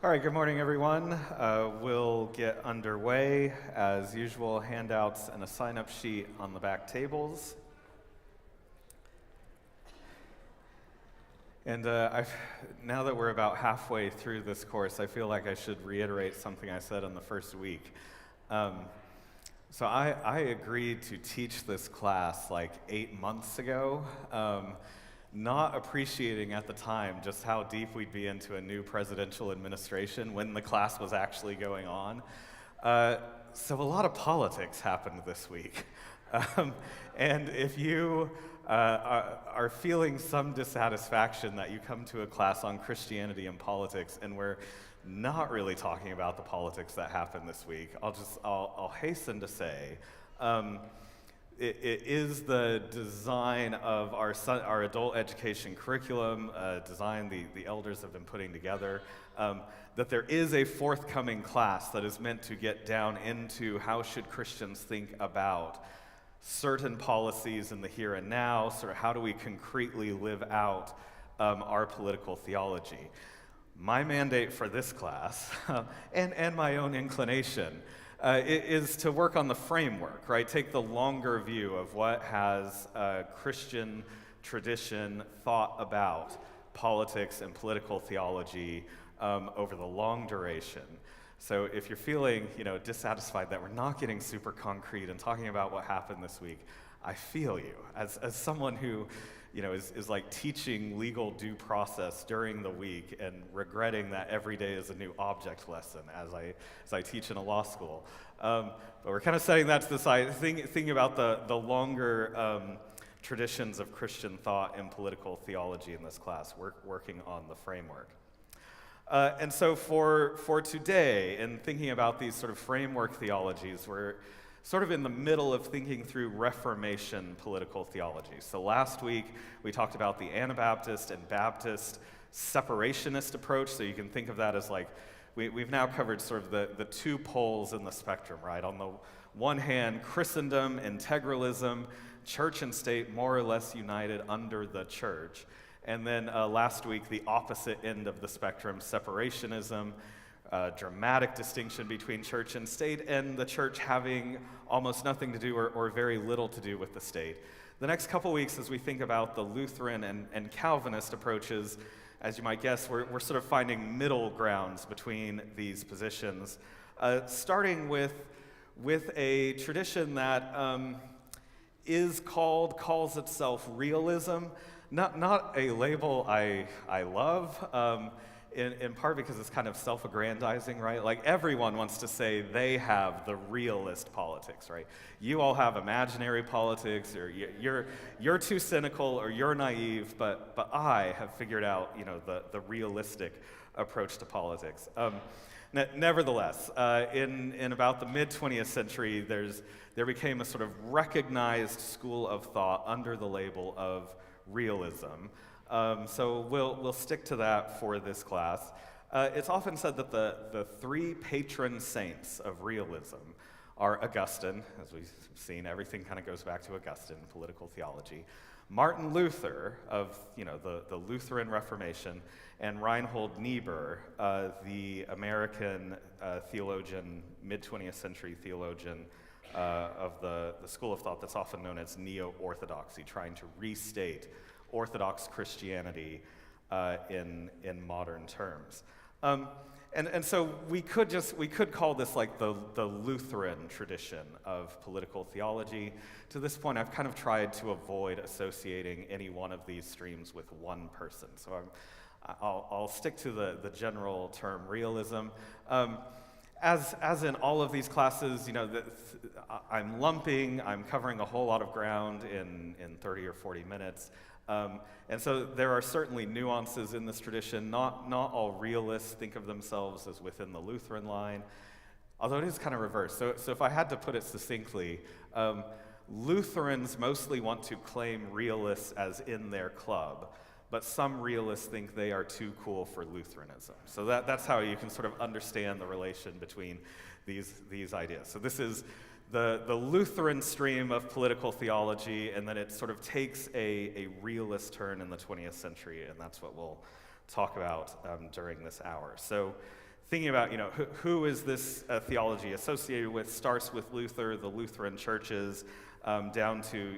All right, good morning, everyone. We'll get underway. As usual, handouts and a sign-up sheet on the back tables. And now that we're about halfway through this course, I feel like I should reiterate something I said in the first week. So I agreed to teach this class like 8 months ago, not appreciating at the time just how deep we'd be into a new presidential administration when the class was actually going on. So a lot of politics happened this week. And if you are feeling some dissatisfaction that you come to a class on Christianity and politics and we're not really talking about the politics that happened this week, I'll hasten to say, it is the design of our adult education curriculum, design the elders have been putting together, that there is a forthcoming class that is meant to get down into how should Christians think about certain policies in the here and now, sort of how do we concretely live out our political theology. My mandate for this class, and my own inclination, is to work on the framework, right? Take the longer view of what has Christian tradition thought about politics and political theology over the long duration. So if you're feeling, dissatisfied that we're not getting super concrete and talking about what happened this week, I feel you. As someone who, is like teaching legal due process during the week and regretting that every day is a new object lesson as I teach in a law school. But we're kind of setting that to the side, thinking about the longer traditions of Christian thought and political theology in this class, working on the framework. And so for today, in thinking about these sort of framework theologies, we're sort of in the middle of thinking through Reformation political theology. So last week, we talked about the Anabaptist and Baptist separationist approach. So you can think of that as like, we've now covered sort of the two poles in the spectrum, right? On the one hand, Christendom, integralism, church and state more or less united under the church. And then last week, the opposite end of the spectrum, separationism, dramatic distinction between church and state, and the church having almost nothing to do or very little to do with the state. The next couple weeks, as we think about the Lutheran and Calvinist approaches, as you might guess, we're sort of finding middle grounds between these positions, starting with a tradition that calls itself realism. Not a label I love, in part because it's kind of self-aggrandizing, right? Like everyone wants to say they have the realist politics, right? You all have imaginary politics, or you're too cynical, or you're naive, but I have figured out, the realistic approach to politics. Nevertheless, in about the mid-20th century, there became a sort of recognized school of thought under the label of realism. So we'll stick to that for this class. It's often said that the three patron saints of realism are Augustine. As we've seen, everything kind of goes back to Augustine, political theology. Martin Luther of the Lutheran Reformation, and Reinhold Niebuhr, the American theologian, mid-20th century theologian of the school of thought that's often known as neo-orthodoxy, trying to restate Orthodox Christianity in modern terms. And so we could call this like the Lutheran tradition of political theology. To this point, I've kind of tried to avoid associating any one of these streams with one person. So I'll stick to the general term realism. As in all of these classes, I'm covering a whole lot of ground in 30 or 40 minutes. And so there are certainly nuances in this tradition. Not all realists think of themselves as within the Lutheran line, although it is kind of reversed. So if I had to put it succinctly, Lutherans mostly want to claim realists as in their club, but some realists think they are too cool for Lutheranism. So that's how you can sort of understand the relation between these ideas. So this is the Lutheran stream of political theology, and then it sort of takes a realist turn in the 20th century, and that's what we'll talk about during this hour. So thinking about, who is this theology associated with, starts with Luther, the Lutheran churches, down to,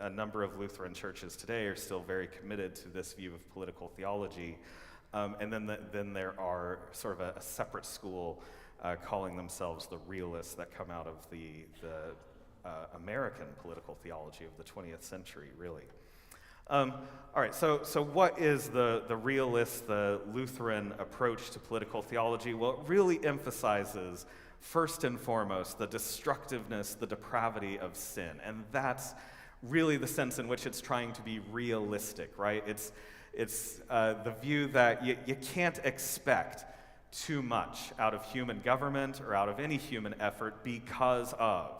a number of Lutheran churches today are still very committed to this view of political theology. And then there are sort of a separate school calling themselves the realists that come out of the American political theology of the 20th century, really. All right, so what is the realist, the Lutheran approach to political theology? Well, it really emphasizes, first and foremost, the destructiveness, the depravity of sin. And that's really the sense in which it's trying to be realistic, right? It's the view that you can't expect too much out of human government or out of any human effort because of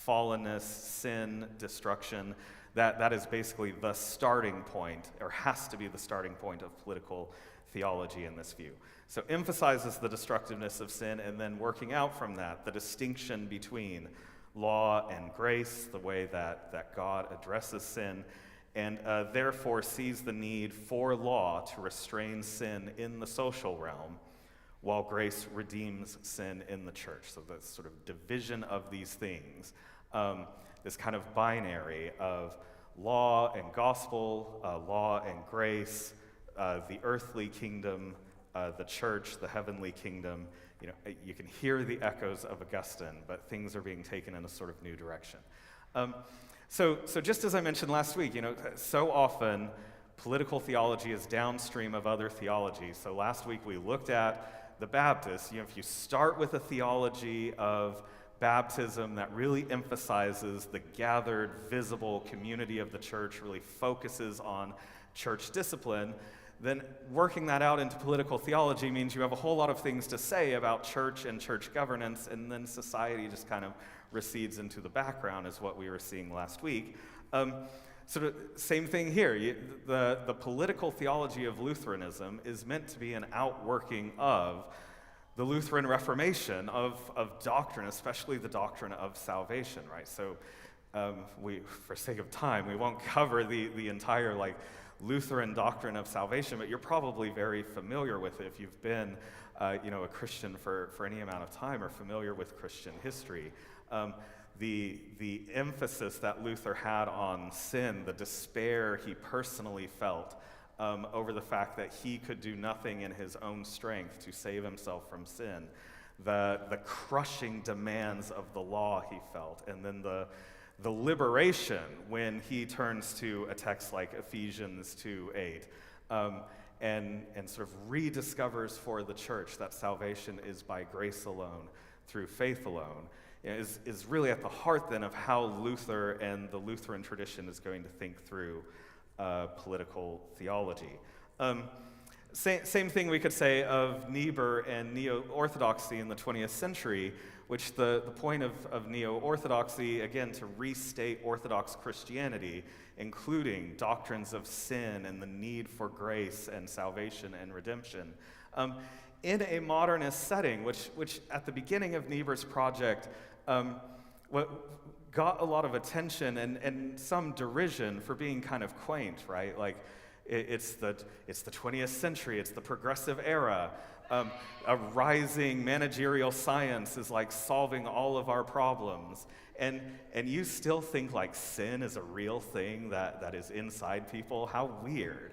fallenness, sin, destruction. That is basically the starting point, or has to be the starting point of political theology in this view. So emphasizes the destructiveness of sin, and then working out from that, the distinction between law and grace, the way that God addresses sin, and therefore sees the need for law to restrain sin in the social realm, while grace redeems sin in the church. So the sort of division of these things, this kind of binary of law and gospel, law and grace, the earthly kingdom, the church, the heavenly kingdom. You can hear the echoes of Augustine, but things are being taken in a sort of new direction. So just as I mentioned last week, so often political theology is downstream of other theology. So last week we looked at the Baptists. If you start with a theology of baptism that really emphasizes the gathered, visible community of the church, really focuses on church discipline, then working that out into political theology means you have a whole lot of things to say about church and church governance, and then society just kind of recedes into the background, is what we were seeing last week. Sort of same thing here. The political theology of Lutheranism is meant to be an outworking of the Lutheran Reformation, of doctrine, especially the doctrine of salvation, right? So for sake of time, we won't cover the entire Lutheran doctrine of salvation, but you're probably very familiar with it if you've been a Christian for any amount of time or familiar with Christian history. The emphasis that Luther had on sin, the despair he personally felt over the fact that he could do nothing in his own strength to save himself from sin, the crushing demands of the law he felt, and then the liberation when he turns to a text like Ephesians 2:8, and sort of rediscovers for the church that salvation is by grace alone, through faith alone, is really at the heart then of how Luther and the Lutheran tradition is going to think through political theology. Same thing we could say of Niebuhr and neo-orthodoxy in the 20th century, which the point of neo-orthodoxy, again, to restate Orthodox Christianity, including doctrines of sin and the need for grace and salvation and redemption, in a modernist setting, which at the beginning of Niebuhr's project, what got a lot of attention and some derision for being kind of quaint, right? It's the 20th century, it's the progressive era. A rising managerial science is solving all of our problems. And you still think sin is a real thing that is inside people? How weird.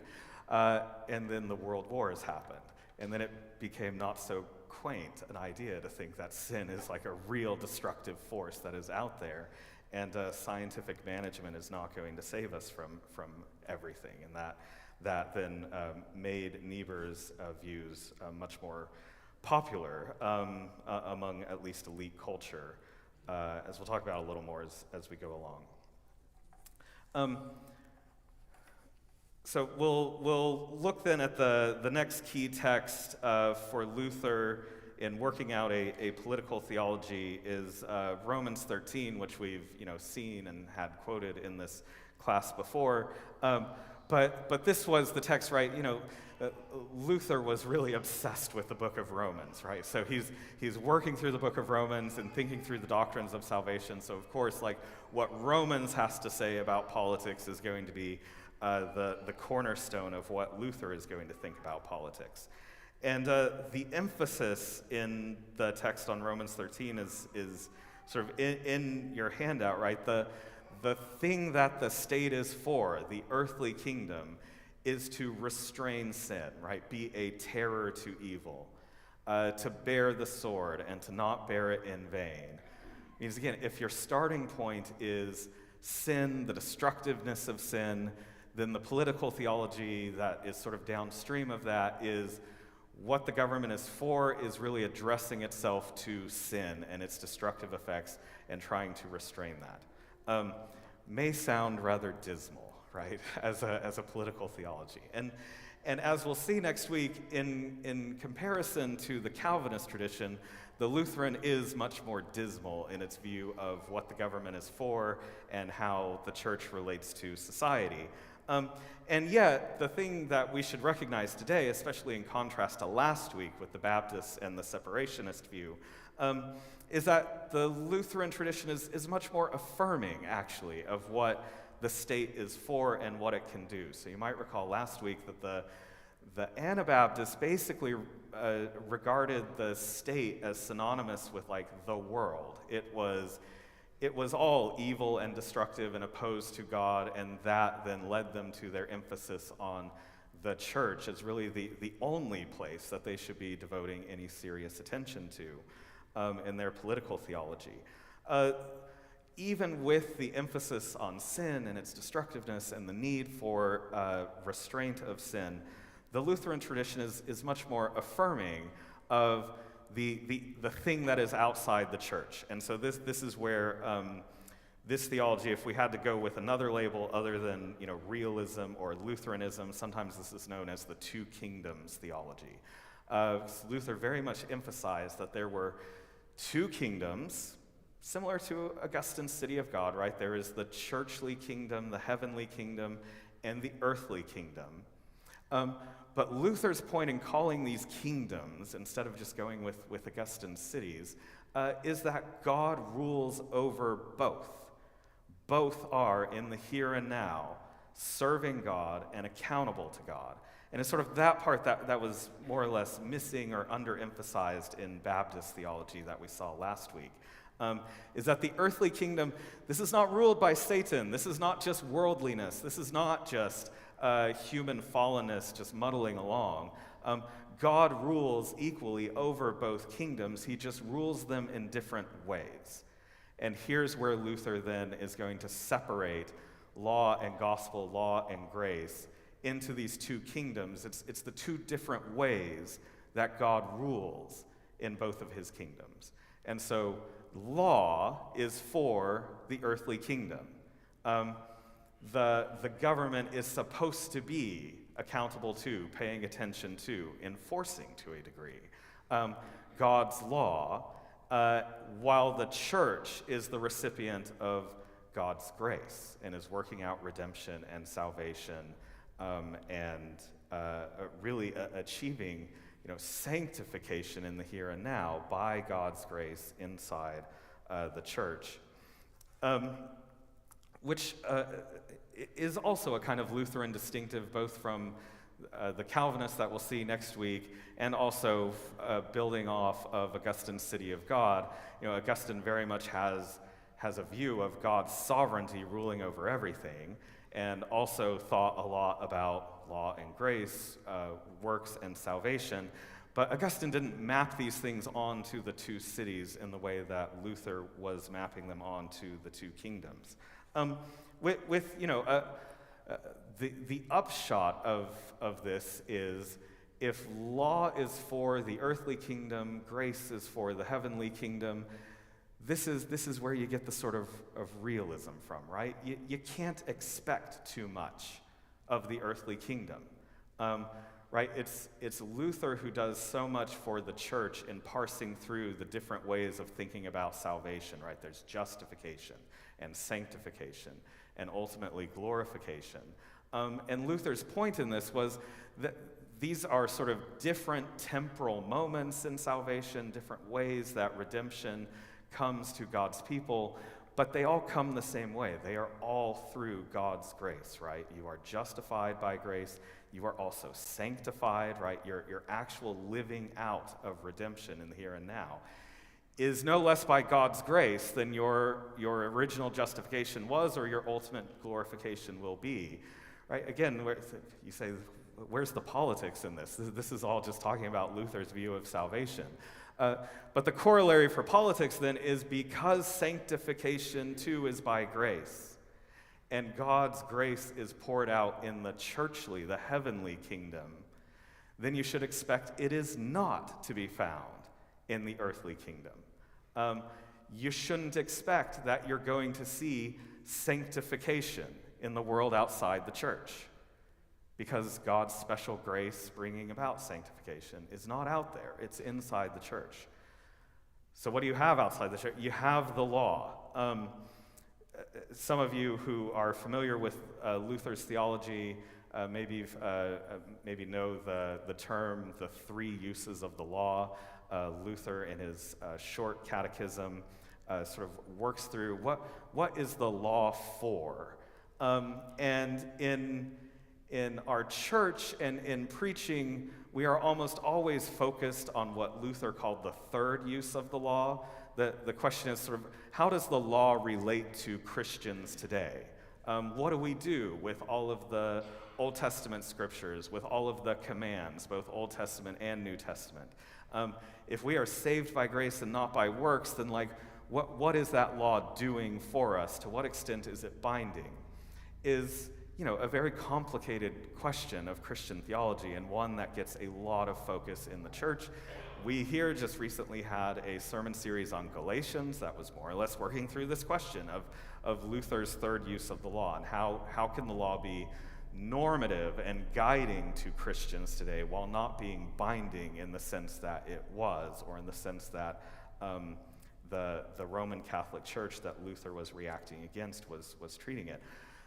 And then the world wars happened. And then it became not so quaint an idea to think that sin is a real destructive force that is out there. And scientific management is not going to save us from everything. And that then made Niebuhr's views much more popular among at least elite culture, as we'll talk about a little more as we go along. So we'll look then at the next key text for Luther in working out a political theology is Romans 13, which we've seen and had quoted in this class before. But this was the text, right? Luther was really obsessed with the book of Romans, right? So he's working through the book of Romans and thinking through the doctrines of salvation. So of course, what Romans has to say about politics is going to be the cornerstone of what Luther is going to think about politics. And the emphasis in the text on Romans 13 is sort of in your handout, right? The thing that the state is for, the earthly kingdom, is to restrain sin, right? Be a terror to evil, to bear the sword and to not bear it in vain. Means again, if your starting point is sin, the destructiveness of sin, then the political theology that is sort of downstream of that is what the government is for is really addressing itself to sin and its destructive effects and trying to restrain that. May sound rather dismal, right, as a political theology. And as we'll see next week, in comparison to the Calvinist tradition, the Lutheran is much more dismal in its view of what the government is for and how the church relates to society. And yet, the thing that we should recognize today, especially in contrast to last week with the Baptist and the separationist view, is that the Lutheran tradition is much more affirming, actually, of what the state is for and what it can do. So you might recall last week that the Anabaptists basically regarded the state as synonymous with, like, the world. It was all evil and destructive and opposed to God, and that then led them to their emphasis on the church as really the only place that they should be devoting any serious attention to in their political theology. Even with the emphasis on sin and its destructiveness and the need for restraint of sin, the Lutheran tradition is much more affirming of the thing that is outside the church. And so this is where this theology, if we had to go with another label other than realism or Lutheranism, sometimes this is known as the two kingdoms theology. Luther very much emphasized that there were two kingdoms, similar to Augustine's city of God, right? There is the churchly kingdom, the heavenly kingdom, and the earthly kingdom. But Luther's point in calling these kingdoms, instead of just going with Augustine's cities, is that God rules over both. Both are in the here and now, serving God and accountable to God. And it's sort of that part that was more or less missing or underemphasized in Baptist theology that we saw last week. Is that the earthly kingdom, this is not ruled by Satan. This is not just worldliness. This is not just human fallenness just muddling along. God rules equally over both kingdoms. He just rules them in different ways. And here's where Luther then is going to separate law and gospel, law and grace, into these two kingdoms. It's the two different ways that God rules in both of his kingdoms. And so law is for the earthly kingdom. The government is supposed to be accountable to, paying attention to, enforcing to a degree God's law, while the church is the recipient of God's grace and is working out redemption and salvation and really achieving sanctification in the here and now by God's grace inside the church. Which is also a kind of Lutheran distinctive, both from the Calvinists that we'll see next week, and also building off of Augustine's city of God. Augustine very much has a view of God's sovereignty ruling over everything, and also thought a lot about law and grace, works and salvation. But Augustine didn't map these things onto the two cities in the way that Luther was mapping them onto the two kingdoms. The upshot of this is, if law is for the earthly kingdom, grace is for the heavenly kingdom, this is where you get the sort of realism from, right? You can't expect too much of the earthly kingdom, right? It's Luther who does so much for the church in parsing through the different ways of thinking about salvation, right? There's justification and sanctification and ultimately glorification. And Luther's point in this was that these are sort of different temporal moments in salvation, different ways that redemption comes to God's people, but they all come the same way. They are all through God's grace, right? You are justified by grace. you are also sanctified, right? Your actual living out of redemption in the here and now is no less by God's grace than your original justification was or your ultimate glorification will be, right? Again, you say, where's the politics in this? This is all just talking about Luther's view of salvation. But the corollary for politics then is because sanctification too is by grace, and God's grace is poured out in the churchly, the heavenly kingdom, then you should expect it is not to be found in the earthly kingdom. You shouldn't expect that you're going to see sanctification in the world outside the church, because God's special grace bringing about sanctification is not out there. It's inside the church. So what do you have outside the church? You have the law. Some of you who are familiar with Luther's theology maybe know the term, the three uses of the law. Luther, in his short catechism, sort of works through what is the law for? And in our church and in preaching, we are almost always focused on what Luther called the third use of the law. The question is sort of, how does the law relate to Christians today? What do we do with all of the Old Testament scriptures, with all of the commands, both Old Testament and New Testament? If we are saved by grace and not by works, then what is that law doing for us? To what extent is it binding? Is a very complicated question of Christian theology, and one that gets a lot of focus in the church. We here just recently had a sermon series on Galatians that was more or less working through this question of Luther's third use of the law, and how can the law be normative and guiding to Christians today while not being binding in the sense that it was, or in the sense that the Roman Catholic Church that Luther was reacting against was treating it.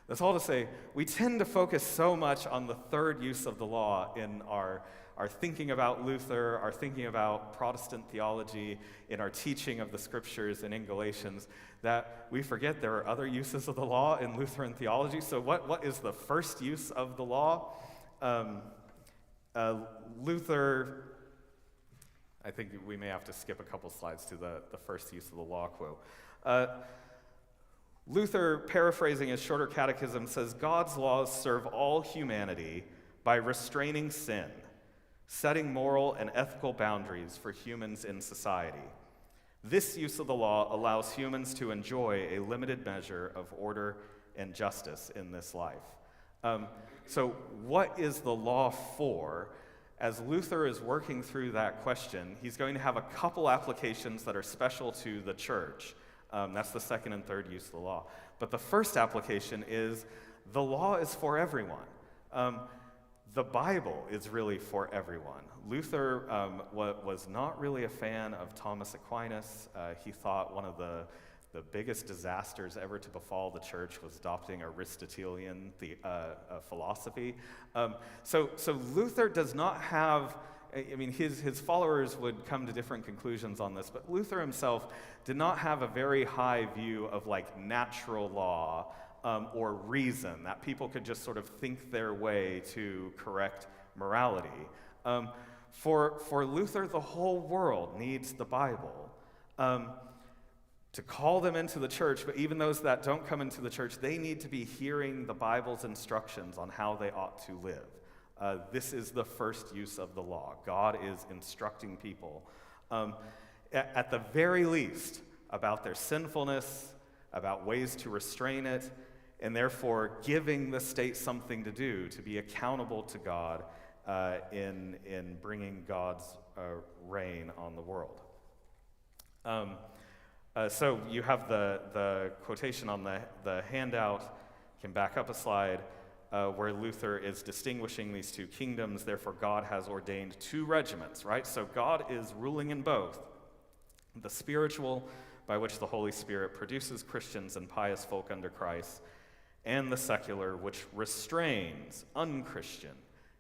That's all to say, we tend to focus so much on the third use of the law in our thinking about Luther, our thinking about Protestant theology, in our teaching of the scriptures and in Galatians, that we forget there are other uses of the law in Lutheran theology. So what is the first use of the law? Luther, I think we may have to skip a couple slides to the first use of the law quote. Luther, paraphrasing his shorter catechism, says, God's laws serve all humanity by restraining sin, setting moral and ethical boundaries for humans in society. This use of the law allows humans to enjoy a limited measure of order and justice in this life. So what is the law for? As Luther is working through that question, he's going to have a couple applications that are special to the church. That's the second and third use of the law. But the first application is the law is for everyone. The Bible is really for everyone. Luther was not really a fan of Thomas Aquinas. He thought one of the biggest disasters ever to befall the church was adopting Aristotelian philosophy. So Luther does not have, his followers would come to different conclusions on this, but Luther himself did not have a very high view of natural law or reason, that people could just sort of think their way to correct morality. For Luther, the whole world needs the Bible to call them into the church, but even those that don't come into the church, they need to be hearing the Bible's instructions on how they ought to live. This is the first use of the law. God is instructing people, at the very least, about their sinfulness, about ways to restrain it, and therefore giving the state something to do, to be accountable to God in bringing God's reign on the world. So you have the quotation on the handout. You can back up a slide where Luther is distinguishing these two kingdoms. Therefore, God has ordained two regiments, right? So God is ruling in both. The spiritual, by which the Holy Spirit produces Christians and pious folk under Christ, and the secular, which restrains unchristian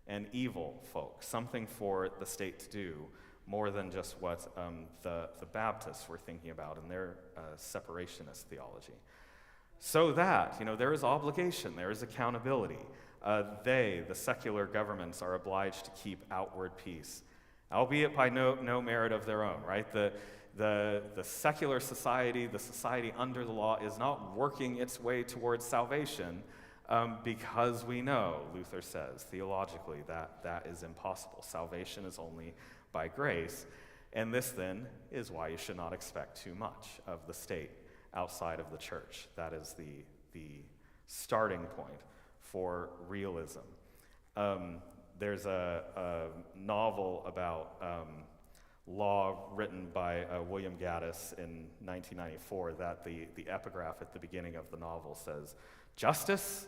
and evil folk, something for the state to do, more than just what the Baptists were thinking about in their separationist theology. So that, there is obligation, there is accountability. They, the secular governments, are obliged to keep outward peace, albeit by no merit of their own, right? The secular society, the society under the law, is not working its way towards salvation because we know, Luther says, theologically, that is impossible. Salvation is only by grace. And this, then, is why you should not expect too much of the state outside of the church. That is the starting point for realism. There's a novel about law written by William Gaddis in 1994 that the epigraph at the beginning of the novel says, "Justice,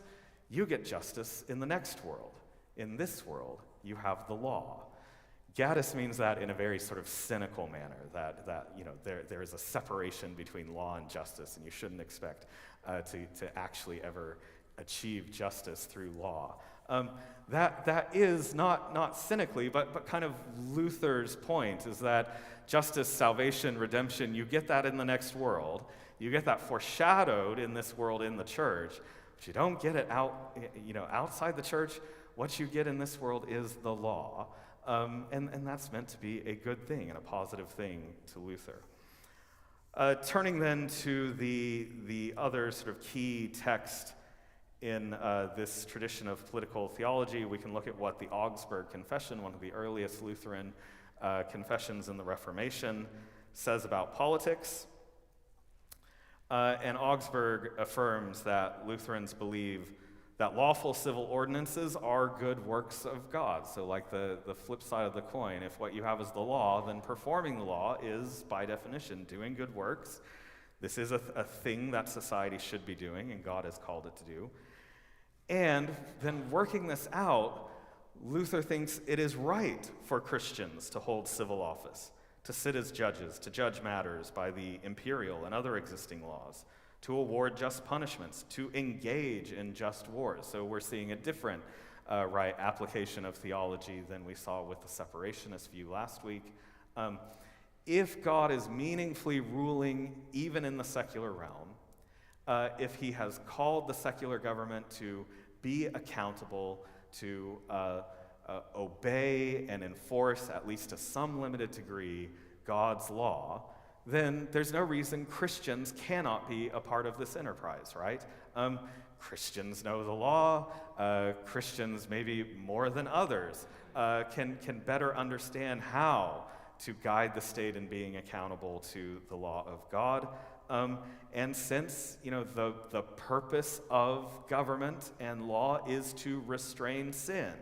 you get justice in the next world. In this world, you have the law." Gaddis means that in a very sort of cynical manner, that there is a separation between law and justice, and you shouldn't expect to actually ever achieve justice through law. That is not cynically, but kind of Luther's point is that justice, salvation, redemption, you get that in the next world. You get that foreshadowed in this world in the church, but you don't get it outside the church. What you get in this world is the law. And that's meant to be a good thing and a positive thing to Luther. Turning then to the other sort of key text in this tradition of political theology, we can look at what the Augsburg Confession, one of the earliest Lutheran confessions in the Reformation, says about politics. And Augsburg affirms that Lutherans believe that lawful civil ordinances are good works of God. So like the flip side of the coin, if what you have is the law, then performing the law is, by definition, doing good works. This is a thing that society should be doing, and God has called it to do. And then working this out, Luther thinks it is right for Christians to hold civil office, to sit as judges, to judge matters by the imperial and other existing laws, to award just punishments, to engage in just wars. So we're seeing a different application of theology than we saw with the separationist view last week. If God is meaningfully ruling even in the secular realm, if he has called the secular government to be accountable, to obey and enforce, at least to some limited degree, God's law, then there's no reason Christians cannot be a part of this enterprise, right? Christians know the law. Christians, maybe more than others, can better understand how to guide the state in being accountable to the law of God. And since the purpose of government and law is to restrain sin,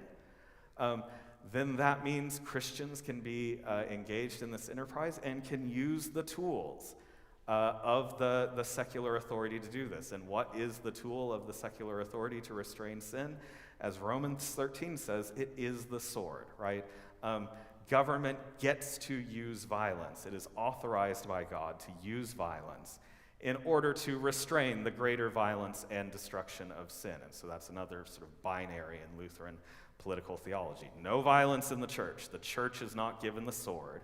then that means Christians can be engaged in this enterprise and can use the tools of the secular authority to do this. And what is the tool of the secular authority to restrain sin? As Romans 13 says, it is the sword, right? Government gets to use violence. It is authorized by God to use violence in order to restrain the greater violence and destruction of sin. And so that's another sort of binary in Lutheran political theology. No violence in the church. The church is not given the sword.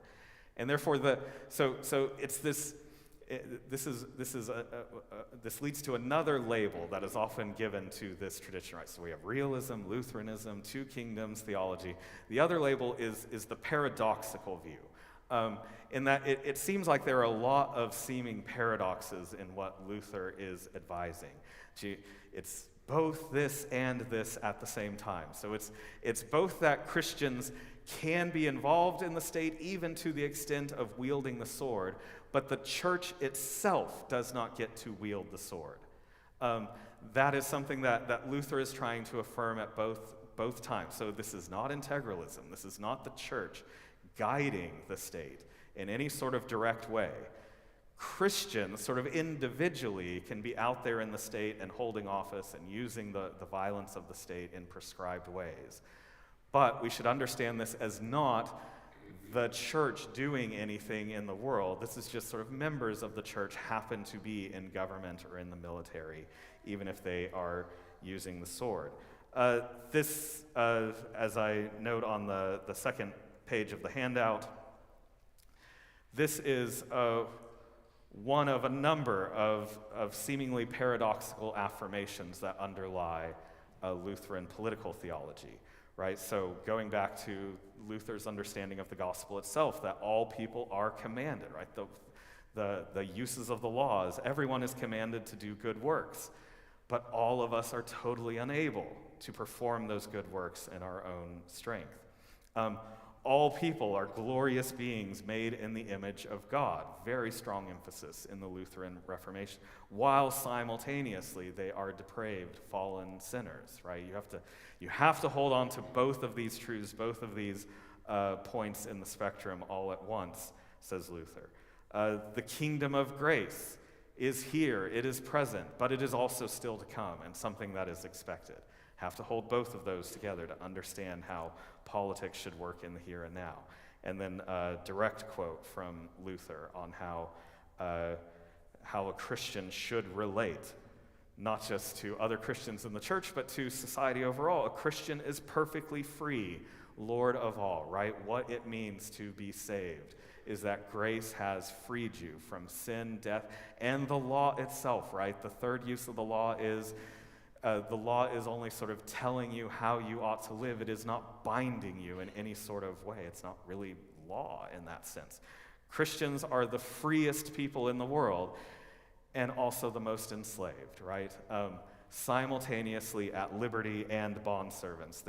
And therefore, this leads to another label that is often given to this tradition, right? So we have realism, Lutheranism, two kingdoms theology. The other label is the paradoxical view, in that it seems like there are a lot of seeming paradoxes in what Luther is advising. It's both this and this at the same time. So it's both that Christians can be involved in the state even to the extent of wielding the sword, but the church itself does not get to wield the sword. That is something that Luther is trying to affirm at both times. So this is not integralism. This is not the church guiding the state in any sort of direct way. Christians, sort of individually, can be out there in the state and holding office and using the violence of the state in prescribed ways. But we should understand this as not the church doing anything in the world. This is just sort of members of the church happen to be in government or in the military, even if they are using the sword. This, as I note on the second page of the handout, this is one of a number of seemingly paradoxical affirmations that underlie Lutheran political theology, right? So going back to Luther's understanding of the gospel itself, that all people are commanded, right? The uses of the laws, everyone is commanded to do good works, but all of us are totally unable to perform those good works in our own strength. All people are glorious beings made in the image of God. Very strong emphasis in the Lutheran Reformation, while simultaneously they are depraved, fallen sinners, right? You have to hold on to both of these truths, both of these points in the spectrum all at once, says Luther. The kingdom of grace is here, it is present, but it is also still to come, and something that is expected. Have to hold both of those together to understand how politics should work in the here and now. And then a direct quote from Luther on how a Christian should relate, not just to other Christians in the church, but to society overall. A Christian is perfectly free, Lord of all, right? What it means to be saved is that grace has freed you from sin, death, and the law itself, right? The third use of the law is only sort of telling you how you ought to live. It is not binding you in any sort of way. It's not really law in that sense. Christians are the freest people in the world and also the most enslaved, right? Simultaneously at liberty and bondservants.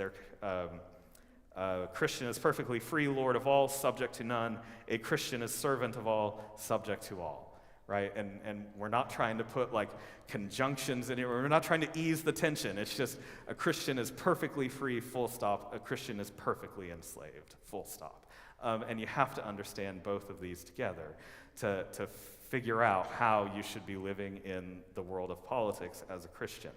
Christian is perfectly free, Lord of all, subject to none. A Christian is servant of all, subject to all, right? And we're not trying to put like conjunctions in it. We're not trying to ease the tension. It's just a Christian is perfectly free, full stop. A Christian is perfectly enslaved, full stop. And you have to understand both of these together to figure out how you should be living in the world of politics as a Christian.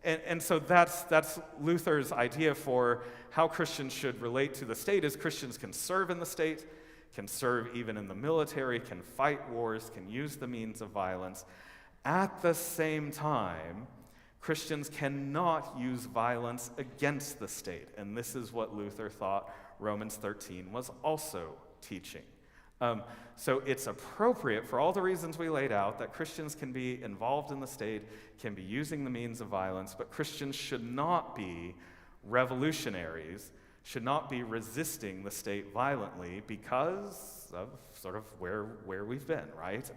And so that's Luther's idea for how Christians should relate to the state, is Christians can serve in the state, can serve even in the military, can fight wars, can use the means of violence. At the same time, Christians cannot use violence against the state. And this is what Luther thought Romans 13 was also teaching. So it's appropriate, for all the reasons we laid out, that Christians can be involved in the state, can be using the means of violence, but Christians should not be revolutionaries, should not be resisting the state violently because of sort of where we've been, right?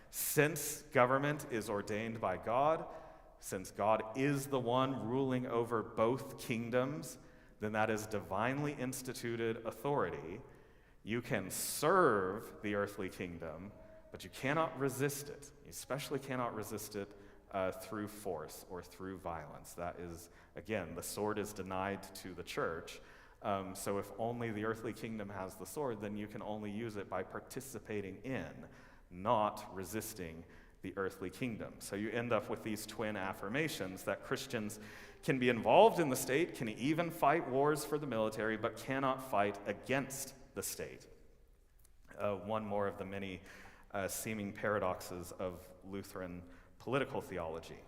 Since government is ordained by God, since God is the one ruling over both kingdoms, then that is divinely instituted authority. You can serve the earthly kingdom, but you cannot resist it. You especially cannot resist it through force or through violence. That is, again, the sword is denied to the church. So if only the earthly kingdom has the sword, then you can only use it by participating in, not resisting the earthly kingdom. So you end up with these twin affirmations that Christians can be involved in the state, can even fight wars for the military, but cannot fight against the state. One more of the many seeming paradoxes of Lutheran political theology.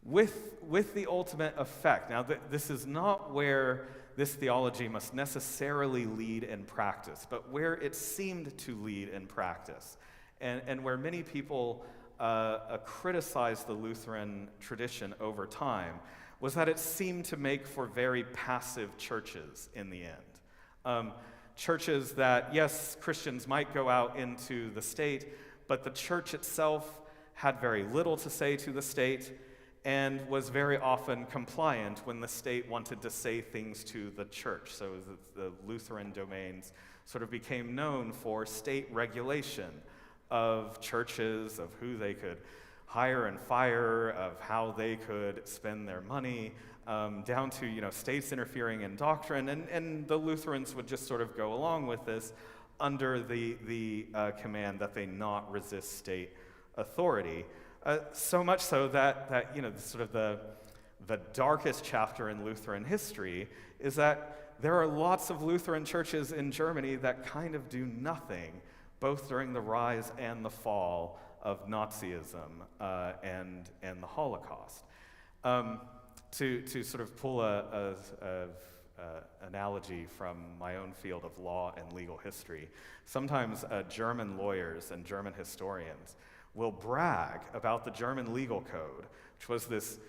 With the ultimate effect. Now, this is not where this theology must necessarily lead in practice, but where it seemed to lead in practice, and where many people criticized the Lutheran tradition over time, was that it seemed to make for very passive churches in the end. Churches that, yes, Christians might go out into the state, but the church itself had very little to say to the state and was very often compliant when the state wanted to say things to the church. So the Lutheran domains sort of became known for state regulation of churches, of who they could hire and fire, of how they could spend their money, down to states interfering in doctrine, and the Lutherans would just sort of go along with this under the command that they not resist state authority. So much so that sort of the darkest chapter in Lutheran history is that there are lots of Lutheran churches in Germany that kind of do nothing, both during the rise and the fall of Nazism and the Holocaust. To sort of pull a analogy from my own field of law and legal history, sometimes German lawyers and German historians will brag about the German legal code, which was this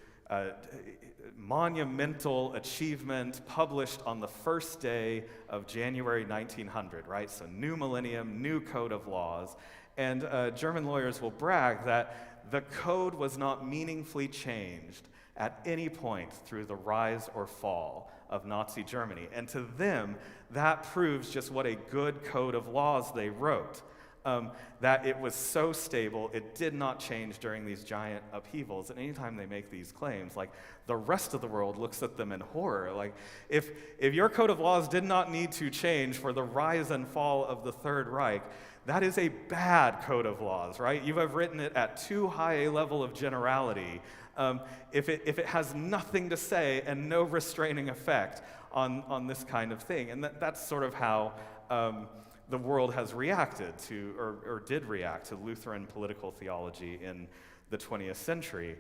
monumental achievement published on the first day of January 1900, right? So new millennium, new code of laws. And German lawyers will brag that the code was not meaningfully changed at any point through the rise or fall of Nazi Germany. And to them, that proves just what a good code of laws they wrote. That it was so stable, it did not change during these giant upheavals. And anytime they make these claims, like, the rest of the world looks at them in horror. Like, if your code of laws did not need to change for the rise and fall of the Third Reich, that is a bad code of laws, right? You have written it at too high a level of generality. If it has nothing to say and no restraining effect on this kind of thing. And that's sort of how the world has reacted to, or did react to, Lutheran political theology in the 20th century,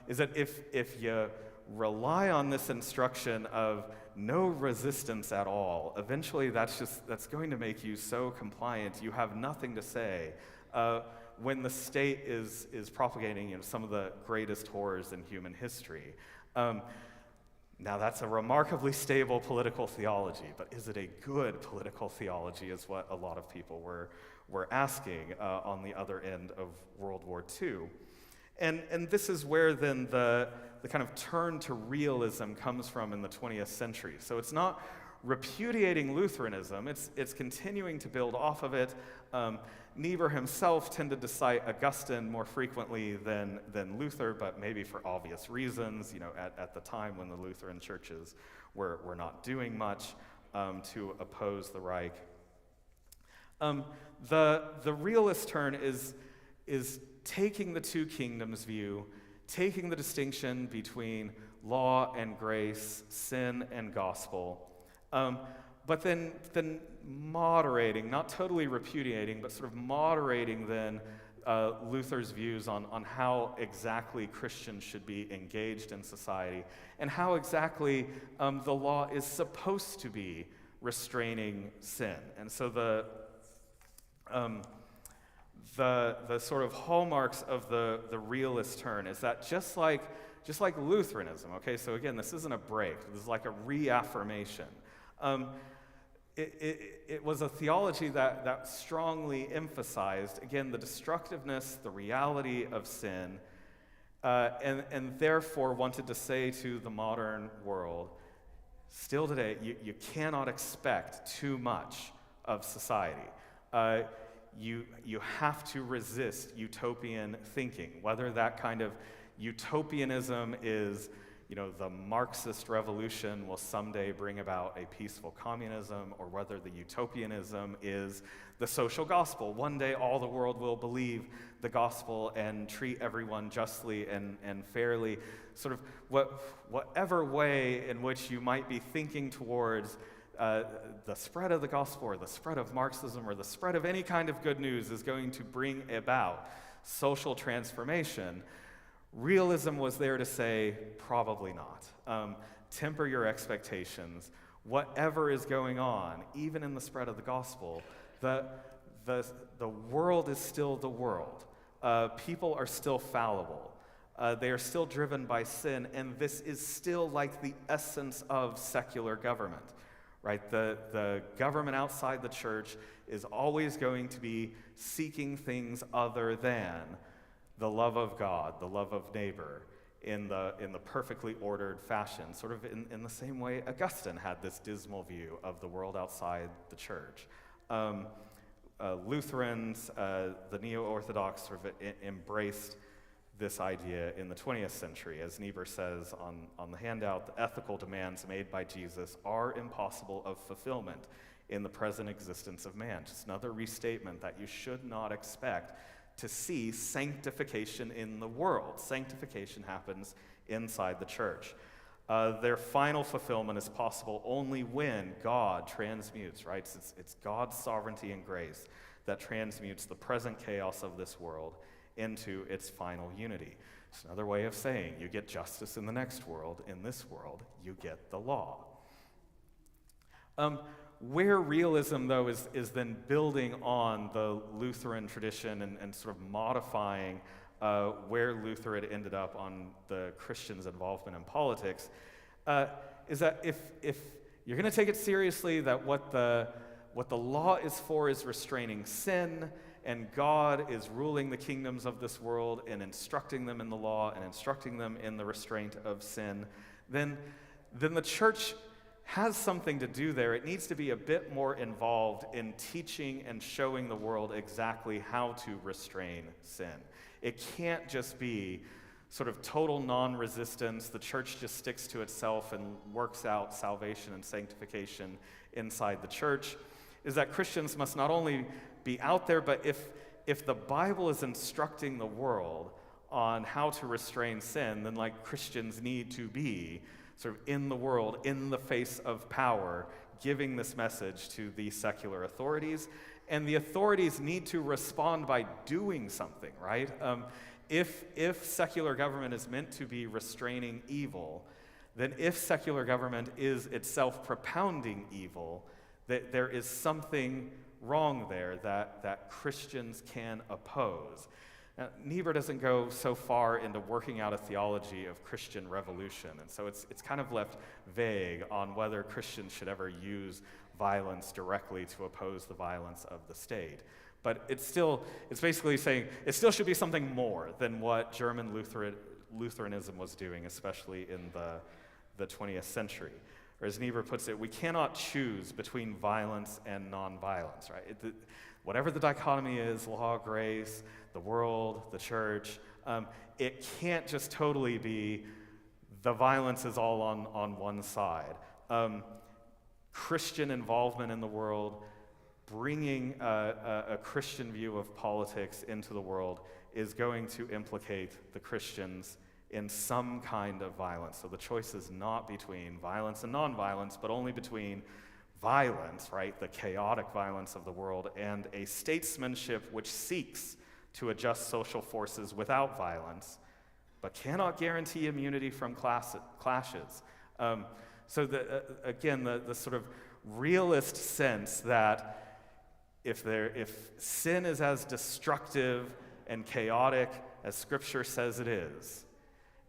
is that if you rely on this instruction of no resistance at all, eventually that's going to make you so compliant you have nothing to say when the state is propagating some of the greatest horrors in human history. Now, that's a remarkably stable political theology, but is it a good political theology is what a lot of people were asking on the other end of World War II. And this is where then the kind of turn to realism comes from in the 20th century. So it's not repudiating Lutheranism, it's continuing to build off of it. Niebuhr himself tended to cite Augustine more frequently than Luther, but maybe for obvious reasons, at the time when the Lutheran churches were not doing much to oppose the Reich. The realist turn is taking the two kingdoms view, taking the distinction between law and grace, sin and gospel, but then moderating, not totally repudiating, but sort of moderating then Luther's views on how exactly Christians should be engaged in society and how exactly the law is supposed to be restraining sin. And so the sort of hallmarks of the realist turn is that just like Lutheranism, okay, so again, this isn't a break, this is like a reaffirmation. It was a theology that strongly emphasized, again, the destructiveness, the reality of sin, and therefore wanted to say to the modern world, still today, you cannot expect too much of society. You have to resist utopian thinking, whether that kind of utopianism is, the Marxist revolution will someday bring about a peaceful communism, or whether the utopianism is the social gospel. One day all the world will believe the gospel and treat everyone justly and fairly. Sort of whatever way in which you might be thinking towards the spread of the gospel or the spread of Marxism or the spread of any kind of good news is going to bring about social transformation. Realism was there to say, probably not. Temper your expectations. Whatever is going on, even in the spread of the gospel, the world is still the world. People are still fallible. They are still driven by sin, and this is still like the essence of secular government, right? The government outside the church is always going to be seeking things other than the love of God, the love of neighbor, in the perfectly ordered fashion, sort of in the same way Augustine had this dismal view of the world outside the church. Lutherans, the neo-Orthodox, sort of embraced this idea in the 20th century. As Niebuhr says on the handout, the ethical demands made by Jesus are impossible of fulfillment in the present existence of man. Just another restatement that you should not expect to see sanctification in the world. Sanctification happens inside the church. Their final fulfillment is possible only when God transmutes, right? It's God's sovereignty and grace that transmutes the present chaos of this world into its final unity. It's another way of saying you get justice in the next world. In this world, you get the law. Where realism, though, is then building on the Lutheran tradition and sort of modifying where Luther had ended up on the Christians' involvement in politics, is that if you're going to take it seriously that what the law is for is restraining sin, and God is ruling the kingdoms of this world and instructing them in the law and instructing them in the restraint of sin, then the church has something to do there. It needs to be a bit more involved in teaching and showing the world exactly how to restrain sin. It can't just be sort of total non-resistance. The church just sticks to itself and works out salvation and sanctification inside the church. Is that Christians must not only be out there, but if the Bible is instructing the world on how to restrain sin, then like Christians need to be sort of in the world, in the face of power, giving this message to the secular authorities. And the authorities need to respond by doing something, right? If secular government is meant to be restraining evil, then if secular government is itself propounding evil, that there is something wrong there that Christians can oppose. Now, Niebuhr doesn't go so far into working out a theology of Christian revolution, and so it's kind of left vague on whether Christians should ever use violence directly to oppose the violence of the state. But it's basically saying it still should be something more than what German Lutheranism was doing, especially in the 20th century. Or as Niebuhr puts it, we cannot choose between violence and nonviolence, right? Whatever the dichotomy is, law, grace, the world, the church, it can't just totally be the violence is all on one side. Christian involvement in the world, bringing a Christian view of politics into the world is going to implicate the Christians in some kind of violence. So the choice is not between violence and nonviolence, but only between violence, right, the chaotic violence of the world, and a statesmanship which seeks to adjust social forces without violence, but cannot guarantee immunity from clashes. So again, the sort of realist sense that if sin is as destructive and chaotic as Scripture says it is,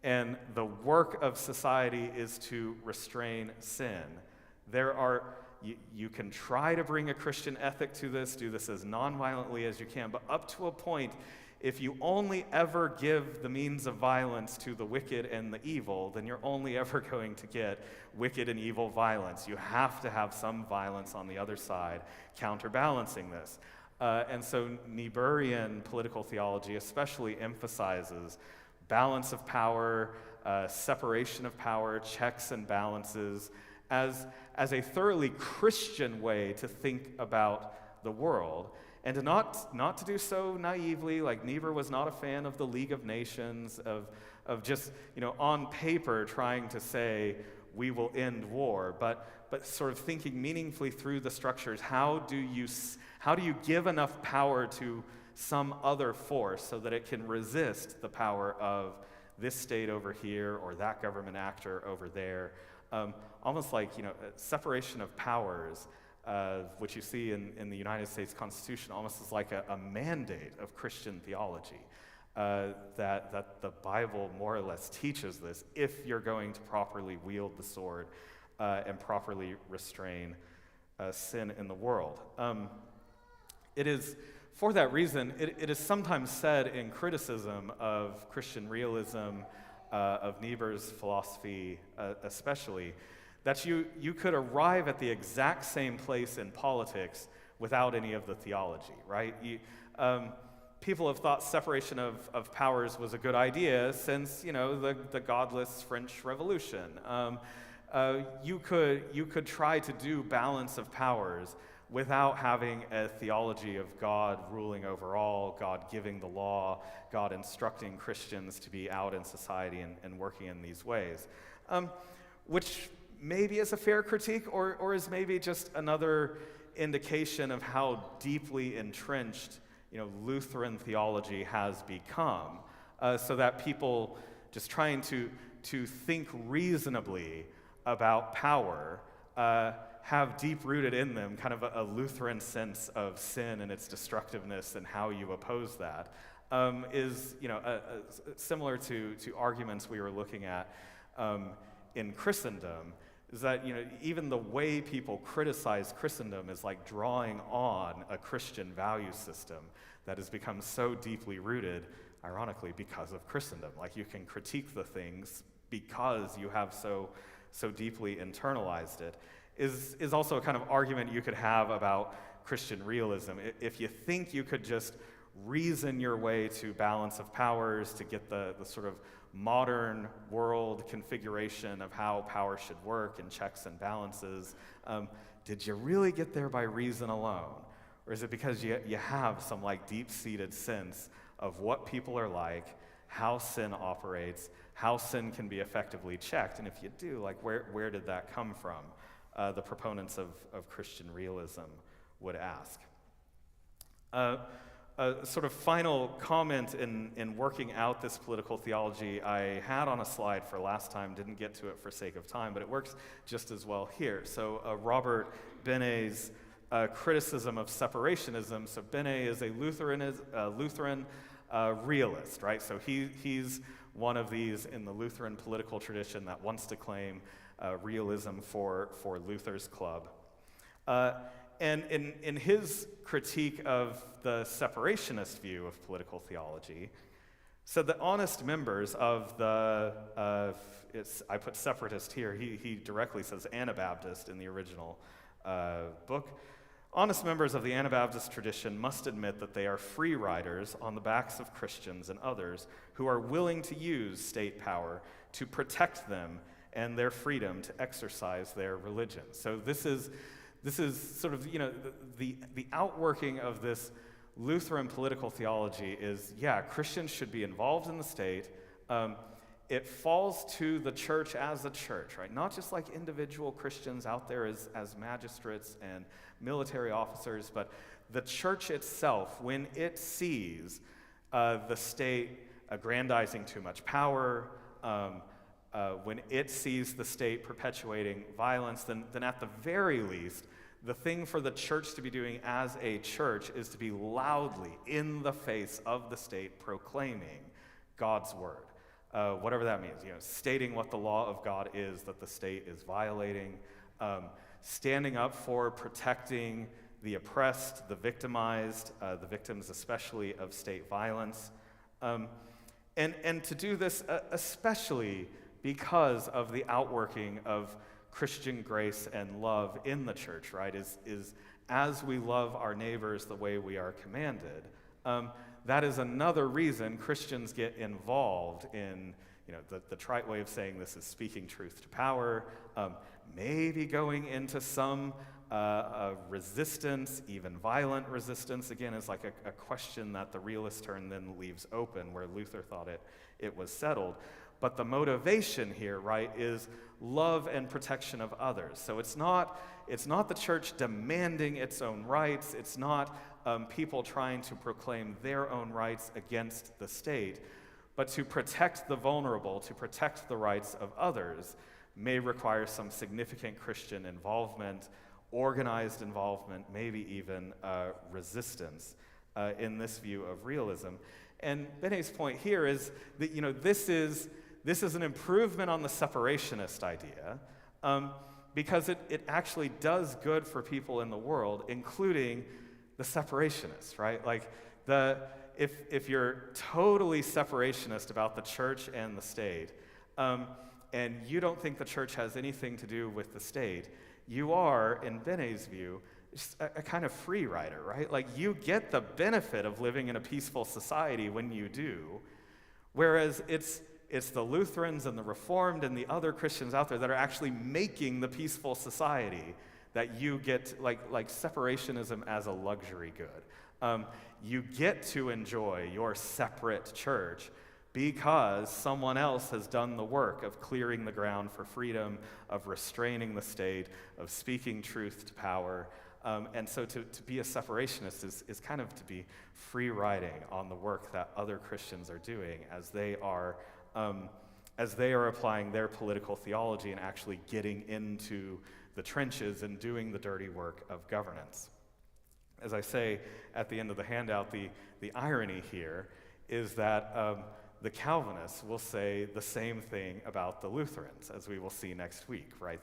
and the work of society is to restrain sin, you can try to bring a Christian ethic to this, do this as nonviolently as you can, but up to a point, if you only ever give the means of violence to the wicked and the evil, then you're only ever going to get wicked and evil violence. You have to have some violence on the other side counterbalancing this. And so Niebuhrian political theology especially emphasizes balance of power, separation of power, checks and balances, as a thoroughly Christian way to think about the world, and to not to do so naively. Like Niebuhr was not a fan of the League of Nations, of just on paper trying to say we will end war, but sort of thinking meaningfully through the structures. How do you give enough power to some other force so that it can resist the power of this state over here or that government actor over there? Almost like separation of powers, which you see in the United States Constitution, almost as like a mandate of Christian theology, that the Bible more or less teaches this if you're going to properly wield the sword and properly restrain sin in the world. It is for that reason, it is sometimes said in criticism of Christian realism, of Niebuhr's philosophy especially, that you could arrive at the exact same place in politics without any of the theology, right? People have thought separation of powers was a good idea since, the godless French Revolution. You could try to do balance of powers without having a theology of God ruling over all, God giving the law, God instructing Christians to be out in society and working in these ways. Which maybe is a fair critique, or is maybe just another indication of how deeply entrenched Lutheran theology has become, so that people just trying to think reasonably about power have deep-rooted in them kind of a Lutheran sense of sin and its destructiveness and how you oppose that. is similar to arguments we were looking at in Christendom, is that even the way people criticize Christendom is like drawing on a Christian value system that has become so deeply rooted, ironically, because of Christendom. Like you can critique the things because you have so deeply internalized it. Is also a kind of argument you could have about Christian realism. If you think you could just reason your way to balance of powers, to get the sort of modern world configuration of how power should work and checks and balances, did you really get there by reason alone? Or is it because you have some like deep-seated sense of what people are like, how sin operates, how sin can be effectively checked? And if you do, like where did that come from? The proponents of Christian realism would ask. A sort of final comment in working out this political theology I had on a slide for last time, didn't get to it for sake of time, but it works just as well here. So Robert Benet's criticism of separationism. So Benet is a Lutheran realist, right? So he's one of these in the Lutheran political tradition that wants to claim realism for Luther's club. And in his critique of the separationist view of political theology, said that honest members of the, I put separatist here, he directly says Anabaptist in the original book. Honest members of the Anabaptist tradition must admit that they are free riders on the backs of Christians and others who are willing to use state power to protect them and their freedom to exercise their religion. So this is sort of, the outworking of this Lutheran political theology is, Christians should be involved in the state. It falls to the church as a church, right? Not just like individual Christians out there as magistrates and military officers, but the church itself, when it sees the state aggrandizing too much power, when it sees the state perpetuating violence, then at the very least, the thing for the church to be doing as a church is to be loudly in the face of the state proclaiming God's word. Whatever that means, stating what the law of God is that the state is violating, standing up for protecting the oppressed, the victimized, the victims especially of state violence, and to do this especially because of the outworking of Christian grace and love in the church, right? Is as we love our neighbors the way we are commanded. That is another reason Christians get involved in, the trite way of saying this is speaking truth to power, maybe going into some resistance, even violent resistance. Again, is like a question that the realist turn then leaves open, where Luther thought it was settled. But the motivation here, right, is love and protection of others. So it's not the church demanding its own rights. It's not people trying to proclaim their own rights against the state. But to protect the vulnerable, to protect the rights of others, may require some significant Christian involvement, organized involvement, maybe even resistance in this view of realism. And Benet's point here is that this is an improvement on the separationist idea, because it actually does good for people in the world, including the separationists, right? Like if you're totally separationist about the church and the state, and you don't think the church has anything to do with the state, you are, in Benet's view, just a kind of free rider, right? Like you get the benefit of living in a peaceful society when you do, whereas it's the Lutherans and the Reformed and the other Christians out there that are actually making the peaceful society that you get, like separationism as a luxury good. You get to enjoy your separate church because someone else has done the work of clearing the ground for freedom, of restraining the state, of speaking truth to power. And so to be a separationist is kind of to be free riding on the work that other Christians are doing as they are applying their political theology and actually getting into the trenches and doing the dirty work of governance. As I say at the end of the handout, the irony here is that the Calvinists will say the same thing about the Lutherans, as we will see next week, right?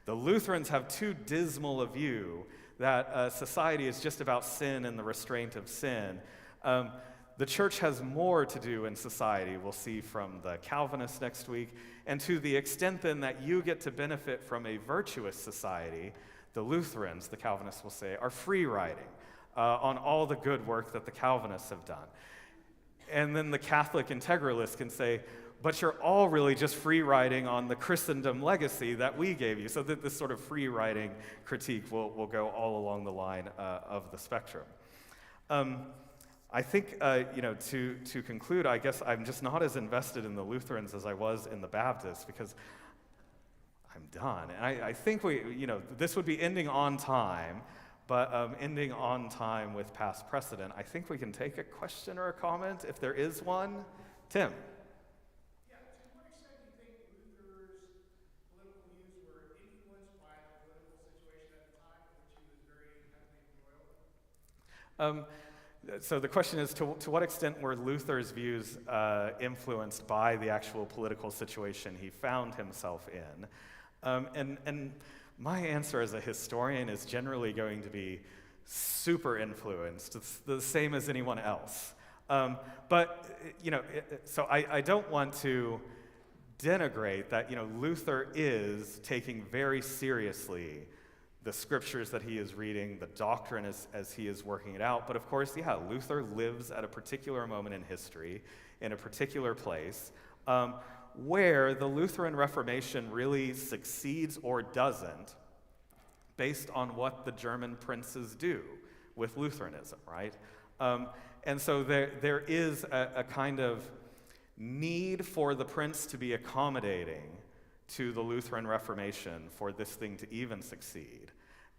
The Lutherans have too dismal a view that society is just about sin and the restraint of sin. The church has more to do in society, we'll see from the Calvinists next week, and to the extent then that you get to benefit from a virtuous society, the Lutherans, the Calvinists will say, are free riding on all the good work that the Calvinists have done. And then the Catholic integralists can say, but you're all really just free riding on the Christendom legacy that we gave you. So that this sort of free riding critique will go all along the line of the spectrum. I think, to conclude, I guess I'm just not as invested in the Lutherans as I was in the Baptists, because I'm done. And I think this would be ending on time, but ending on time with past precedent. I think we can take a question or a comment if there is one. Tim. Yeah, to what extent do you think Luther's political views were influenced by the political situation at the time, in which he was very heavily embroiled? So the question is, to what extent were Luther's views influenced by the actual political situation he found himself in? And my answer as a historian is generally going to be super influenced. It's the same as anyone else. So I don't want to denigrate that, Luther is taking very seriously the scriptures that he is reading, the doctrine as he is working it out. But of course, Luther lives at a particular moment in history, in a particular place, where the Lutheran Reformation really succeeds or doesn't based on what the German princes do with Lutheranism, right? And so there is a kind of need for the prince to be accommodating to the Lutheran Reformation for this thing to even succeed.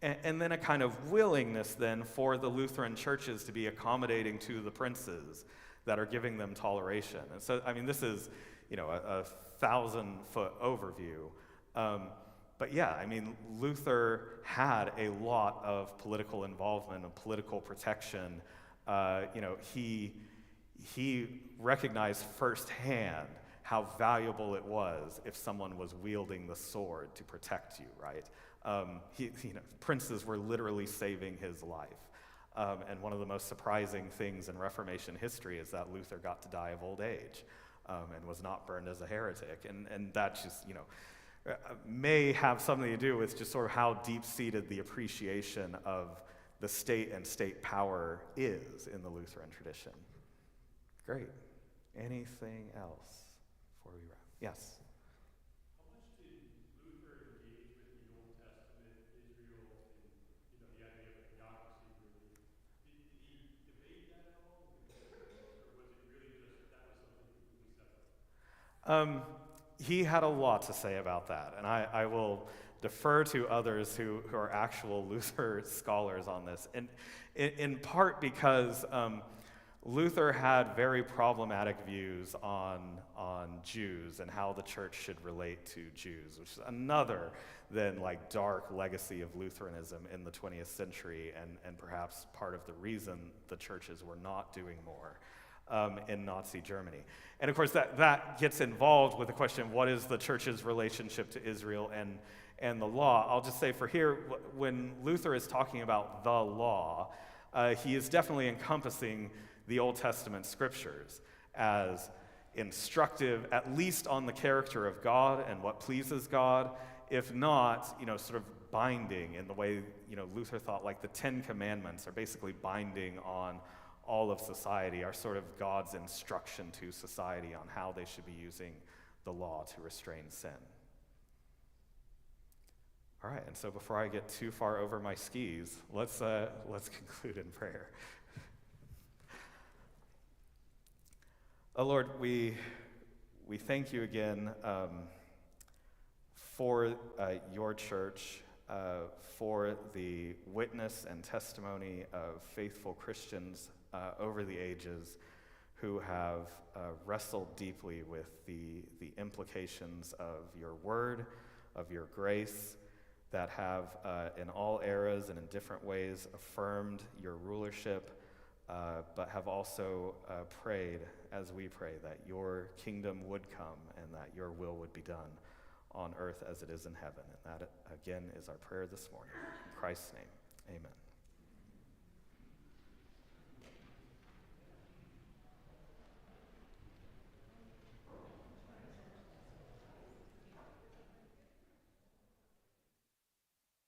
And then a kind of willingness then for the Lutheran churches to be accommodating to the princes that are giving them toleration. And so, this is, a 1,000-foot overview. But Luther had a lot of political involvement and political protection. He recognized firsthand how valuable it was if someone was wielding the sword to protect you, right? Princes were literally saving his life. And one of the most surprising things in Reformation history is that Luther got to die of old age and was not burned as a heretic. And that just, may have something to do with just sort of how deep-seated the appreciation of the state and state power is in the Lutheran tradition. Great. Anything else before we wrap? Yes? How much did Luther engage with the Old Testament, Israel, and the idea of theocracy, really? Did he debate that at all? Or was it really just that was something completely separate? He had a lot to say about that, and I will defer to others who are actual Luther scholars on this, and in part because Luther had very problematic views on Jews and how the church should relate to Jews, which is another than dark legacy of Lutheranism in the 20th century, and perhaps part of the reason the churches were not doing more in Nazi Germany. And of course that gets involved with the question, what is the church's relationship to Israel and the law? I'll just say for here, when Luther is talking about the law, he is definitely encompassing the Old Testament scriptures as instructive, at least on the character of God and what pleases God, if not, sort of binding in the way, Luther thought the Ten Commandments are basically binding on all of society, are sort of God's instruction to society on how they should be using the law to restrain sin. All right, and so before I get too far over my skis, let's conclude in prayer. Oh Lord, we thank you again for your church, for the witness and testimony of faithful Christians over the ages who have wrestled deeply with the implications of your word, of your grace, that have in all eras and in different ways affirmed your rulership but have also prayed, as we pray, that your kingdom would come and that your will would be done on earth as it is in heaven. And that, again, is our prayer this morning. In Christ's name, amen.